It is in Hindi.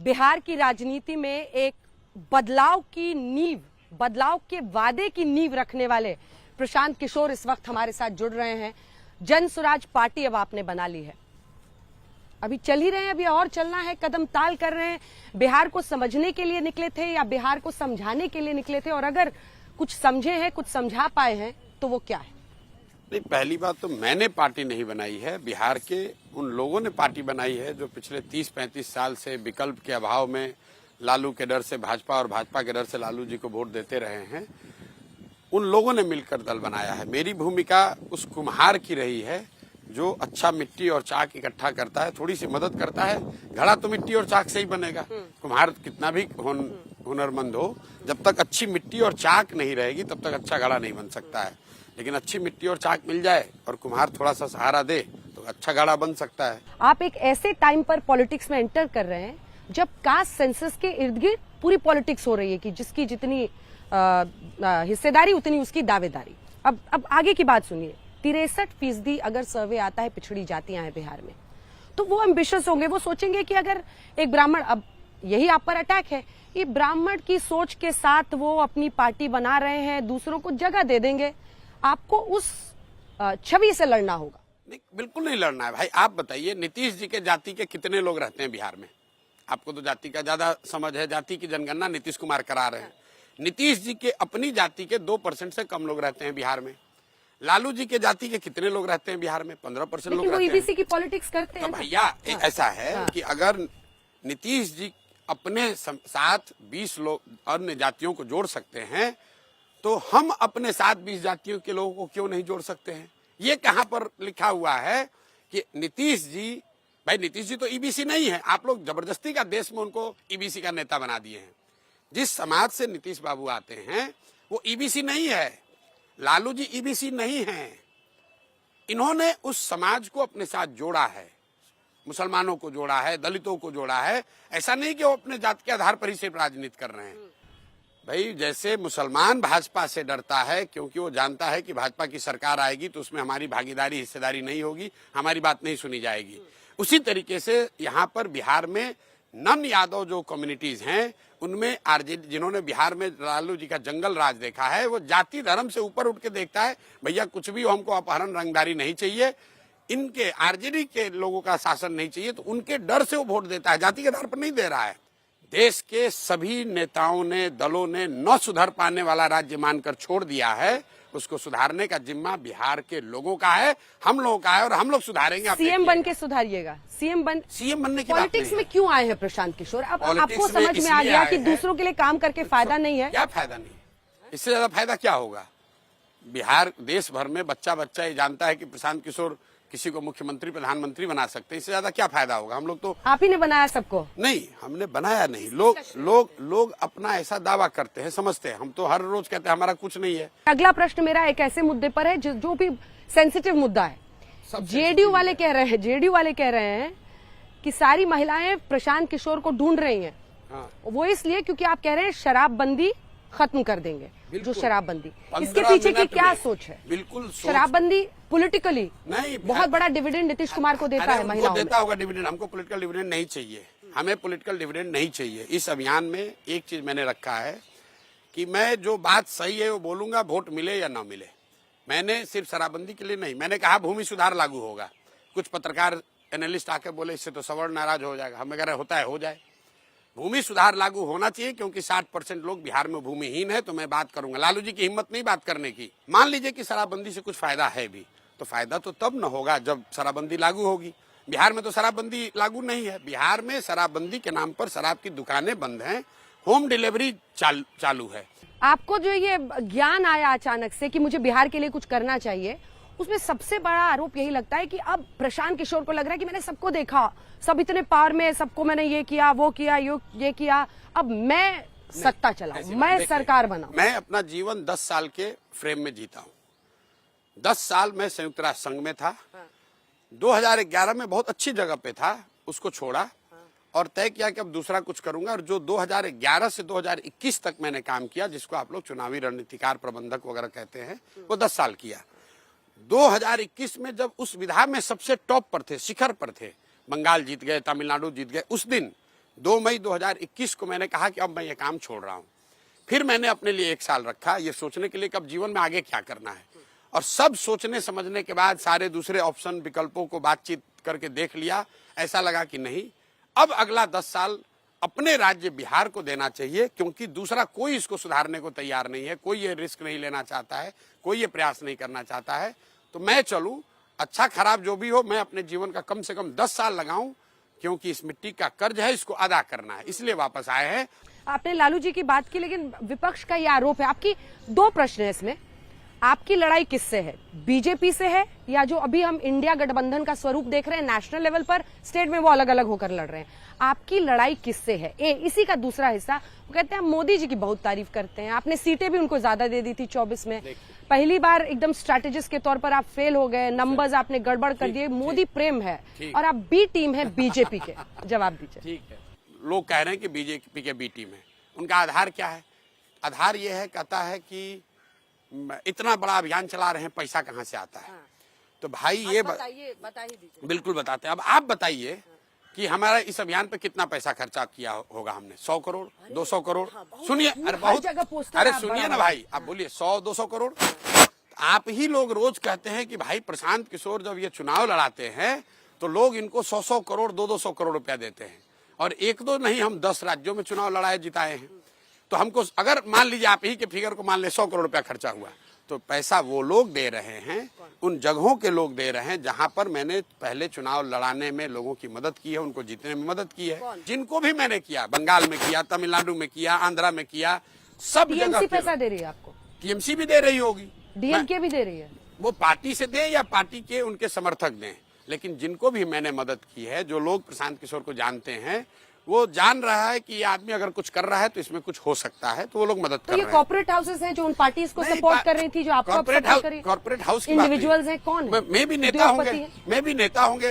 बिहार की राजनीति में एक बदलाव की नींव, बदलाव के वादे की नींव रखने वाले प्रशांत किशोर इस वक्त हमारे साथ जुड़ रहे हैं। जन स्वराज पार्टी अब आपने बना ली है, अभी चल ही रहे हैं, अभी और चलना है, कदम ताल कर रहे हैं। बिहार को समझने के लिए निकले थे या बिहार को समझाने के लिए निकले थे? और अगर कुछ समझे हैं, कुछ समझा पाए हैं तो वो क्या है? नहीं, पहली बात तो मैंने पार्टी नहीं बनाई है, बिहार के उन लोगों ने पार्टी बनाई है जो पिछले 30-35 साल से विकल्प के अभाव में लालू के डर से भाजपा और भाजपा के डर से लालू जी को वोट देते रहे हैं। उन लोगों ने मिलकर दल बनाया है। मेरी भूमिका उस कुम्हार की रही है जो अच्छा मिट्टी और चाक इकट्ठा करता है, थोड़ी सी मदद करता है। घड़ा तो मिट्टी और चाक से ही बनेगा, कुम्हार कितना भी हुनरमंद हो, जब तक अच्छी मिट्टी और चाक नहीं रहेगी तब तक अच्छा घड़ा नहीं बन सकता है। लेकिन अच्छी मिट्टी और चाक मिल जाए और कुम्हार थोड़ा सा सहारा दे तो अच्छा घड़ा बन सकता है। आप एक ऐसे टाइम पर पॉलिटिक्स में एंटर कर रहे हैं जब कास्ट सेंसस के इर्द गिर्द पूरी पॉलिटिक्स हो रही है कि जिसकी जितनी हिस्सेदारी उतनी उसकी दावेदारी। अब आगे की बात सुनिए। 63% अगर सर्वे आता है पिछड़ी जातियां हैं बिहार में, तो वो एम्बिशियस होंगे, वो सोचेंगे कि अगर एक ब्राह्मण, अब यही आप पर अटैक है, ये ब्राह्मण की सोच के साथ वो अपनी पार्टी बना रहे हैं, दूसरों को जगह दे देंगे। आपको उस छवि से लड़ना होगा। नहीं, बिल्कुल नहीं लड़ना है भाई। आप बताइए, नीतीश जी के जाति के कितने लोग रहते हैं बिहार में? आपको तो जाति का ज्यादा समझ है, जाति की जनगणना नीतीश कुमार करा रहे हैं। नीतीश जी के अपनी जाति के 2% से कम लोग रहते हैं बिहार में। लालू जी के जाति के कितने लोग रहते हैं बिहार में? 15% लोग रहते हैं। ईबीसी की पॉलिटिक्स करते हैं। तो भैया ऐसा है कि अगर नीतीश जी अपने साथ 20 लोग अन्य जातियों को जोड़ सकते हैं तो हम अपने साथ 20 जातियों के लोगों को क्यों नहीं जोड़ सकते हैं? ये कहां पर लिखा हुआ है कि नीतीश जी, भाई नीतीश जी तो ईबीसी नहीं है, आप लोग जबरदस्ती का देश में उनको ईबीसी का नेता बना दिए हैं। जिस समाज से नीतीश बाबू आते हैं वो ईबीसी नहीं है, लालू जी ईबीसी नहीं है। इन्होंने उस समाज को अपने साथ जोड़ा है, मुसलमानों को जोड़ा है, दलितों को जोड़ा है। ऐसा नहीं कि वो अपने जात के आधार पर ही सिर्फ राजनीति कर रहे हैं। भाई जैसे मुसलमान भाजपा से डरता है क्योंकि वो जानता है कि भाजपा की सरकार आएगी तो उसमें हमारी भागीदारी, हिस्सेदारी नहीं होगी, हमारी बात नहीं सुनी जाएगी, उसी तरीके से यहाँ पर बिहार में नन यादव जो कम्युनिटीज हैं उनमें आरजेडी, जिन्होंने बिहार में लालू जी का जंगल राज देखा है, वो जाति धर्म से ऊपर उठ के देखता है भैया कुछ भी हो, हमको अपहरण रंगदारी नहीं चाहिए, इनके आरजेडी के लोगों का शासन नहीं चाहिए, तो उनके डर से वो वोट देता है, जाति के आधार पर नहीं दे रहा है। देश के सभी नेताओं ने, दलों ने न सुधर पाने वाला राज्य मानकर छोड़ दिया है। उसको सुधारने का जिम्मा बिहार के लोगों का है, हम लोगों का है, और हम लोग सुधारेंगे। सीएम बन के सुधारिएगा। सीएम बनने की पॉलिटिक्स में क्यों आए हैं प्रशांत किशोर? अब आपको समझ में आ गया कि दूसरों के लिए काम करके फायदा नहीं है। क्या फायदा नहीं? इससे ज्यादा फायदा क्या होगा? बिहार देश भर में बच्चा बच्चा ये जानता है कि प्रशांत किशोर किसी को मुख्यमंत्री, प्रधानमंत्री बना सकते हैं। इससे ज्यादा क्या फायदा होगा? हम लोग तो, आप ही ने बनाया सबको? नहीं, हमने बनाया नहीं। लोग अपना ऐसा दावा करते हैं, समझते हैं। हम तो हर रोज कहते हैं हमारा कुछ नहीं है। अगला प्रश्न मेरा एक ऐसे मुद्दे पर है जो भी सेंसिटिव मुद्दा है। जेडीयू वाले कह रहे हैं कि सारी महिलाएं प्रशांत किशोर को ढूंढ रही हैं। हाँ। वो इसलिए क्योंकि आप कह रहे हैं शराबबंदी खत्म कर देंगे, जो शराबबंदी, इसके 15 पीछे की मिनट क्या में। सोच है? बिल्कुल शराबबंदी पॉलिटिकली नहीं, बहुत बड़ा डिविडेंड नीतीश कुमार को देता है महिलाओं में। देता होगा डिविडेंड, हमको पॉलिटिकल डिविडेंड नहीं चाहिए। हमें पॉलिटिकल डिविडेंड नहीं चाहिए। इस अभियान में एक चीज मैंने रखा है कि मैं जो बात सही है वो बोलूंगा, वोट मिले या ना मिले। मैंने सिर्फ शराबबंदी के लिए नहीं, मैंने कहा भूमि सुधार लागू होगा। कुछ पत्रकार एनालिस्ट आके बोले इससे तो सवर्ण नाराज हो जाएगा। हमें कह रहे होता है, हो जाए। भूमि सुधार लागू होना चाहिए क्योंकि 60% लोग बिहार में भूमिहीन है। तो मैं बात करूंगा, लालू जी की हिम्मत नहीं बात करने की। मान लीजिए कि शराबबंदी से कुछ फायदा है भी, तो फायदा तो तब न होगा जब शराबबंदी लागू होगी। बिहार में तो शराबबंदी लागू नहीं है। बिहार में शराबबंदी के नाम पर शराब की दुकानें बंद हैं, होम डिलीवरी चालू है। आपको जो ये ज्ञान आया अचानक से कि मुझे बिहार के लिए कुछ करना चाहिए, उसमें सबसे बड़ा आरोप यही लगता है कि अब प्रशांत किशोर को लग रहा है कि मैंने सबको देखा, सब इतने पावर में, सबको मैंने ये किया, वो किया, ये किया, अब मैं सत्ता चलाऊं, मैं सरकार बनाऊं। मैं अपना जीवन 10 साल के फ्रेम में जीता हूं। 10 साल मैं संयुक्त राष्ट्र संघ में था। 2011 में बहुत अच्छी जगह पे था, उसको छोड़ा और तय किया कि अब दूसरा कुछ करूंगा। और जो 2011 से 2021 तक मैंने काम किया, जिसको आप लोग चुनावी रणनीतिकार, प्रबंधक वगैरह कहते हैं, वो 10 साल किया। 2021 में जब उस विधा में सबसे टॉप पर थे, शिखर पर थे, बंगाल जीत गए, तमिलनाडु जीत गए, उस दिन 2 मई 2021 को मैंने कहा कि अब मैं ये काम छोड़ रहा हूं। फिर मैंने अपने लिए 1 साल रखा ये सोचने के लिए कि अब जीवन में आगे क्या करना है, और सब सोचने समझने के बाद सारे दूसरे ऑप्शन विकल्पों को बातचीत करके देख लिया। ऐसा लगा कि नहीं, अब अगला 10 साल अपने राज्य बिहार को देना चाहिए, क्योंकि दूसरा कोई इसको सुधारने को तैयार नहीं है, कोई ये रिस्क नहीं लेना चाहता है, कोई ये प्रयास नहीं करना चाहता है। तो मैं चलूं, अच्छा खराब जो भी हो, मैं अपने जीवन का कम से कम 10 साल लगाऊं, क्योंकि इस मिट्टी का कर्ज है, इसको अदा करना है, इसलिए वापस आए हैं। आपने लालू जी की बात की, लेकिन विपक्ष का ये आरोप है। आपकी 2 प्रश्न है इसमें। आपकी लड़ाई किससे है? बीजेपी से है, या जो अभी हम इंडिया गठबंधन का स्वरूप देख रहे हैं नेशनल लेवल पर, स्टेट में वो अलग अलग होकर लड़ रहे हैं? आपकी लड़ाई किससे है? इसी का दूसरा हिस्सा, वो कहते हैं हम मोदी जी की बहुत तारीफ करते हैं, आपने सीटें भी उनको ज्यादा दे दी थी 24 में, पहली बार एकदम स्ट्रैटेजिस्ट के तौर पर आप फेल हो गए, नंबर्स आपने गड़बड़ कर दिए, मोदी प्रेम है और आप बी टीम है बीजेपी के। जवाब दीजिए। ठीक है, लोग कह रहे हैं कि बीजेपी के बी टीम है, उनका आधार क्या है? आधार यह है, कहता है कि इतना बड़ा अभियान चला रहे हैं, पैसा कहां से आता है? तो भाई ये बता ही दीजिए। बिल्कुल बताते हैं। अब आप बताइए कि हमारा इस अभियान पे कितना पैसा खर्चा किया होगा हमने? 100 करोड़, 200 करोड़? सुनिए, अरे बहुत, अरे सुनिए ना भाई, आप बोलिए 100-200 करोड़। आप ही लोग रोज कहते हैं कि भाई प्रशांत किशोर जब ये चुनाव लड़ाते हैं तो लोग इनको 100-100 करोड़, 200 करोड़ रुपया देते हैं, और 1-2 नहीं, हम 10 राज्यों में चुनाव लड़ाए जिताए हैं। तो हमको, अगर मान लीजिए आप ही के फिगर को मान ले 100 करोड़ रुपया खर्चा हुआ, तो पैसा वो लोग दे रहे हैं, उन जगहों के लोग दे रहे हैं जहां पर मैंने पहले चुनाव लड़ाने में लोगों की मदद की है, उनको जीतने में मदद की है। जिनको भी मैंने किया, बंगाल में किया, तमिलनाडु में किया, आंध्रा में किया, सब जगह पैसा दे रही है आपको? टीएमसी भी दे रही होगी, डीएमके भी दे रही है। वो पार्टी से दें या पार्टी के उनके समर्थक दें, लेकिन जिनको भी मैंने मदद की है, जो लोग प्रशांत किशोर को जानते हैं, वो जान रहा है कि ये आदमी अगर कुछ कर रहा है तो इसमें कुछ हो सकता है, तो वो लोग मदद कर रहे हैं। तो ये कॉर्पोरेट हाउसेस हैं जो उन पार्टीज को सपोर्ट कर रही थी, जो आपको सपोर्ट कर रही है? कॉर्पोरेट हाउस इंडिविजुअल्स हैं? कौन? मैं भी नेता होंगे, मैं भी नेता होंगे।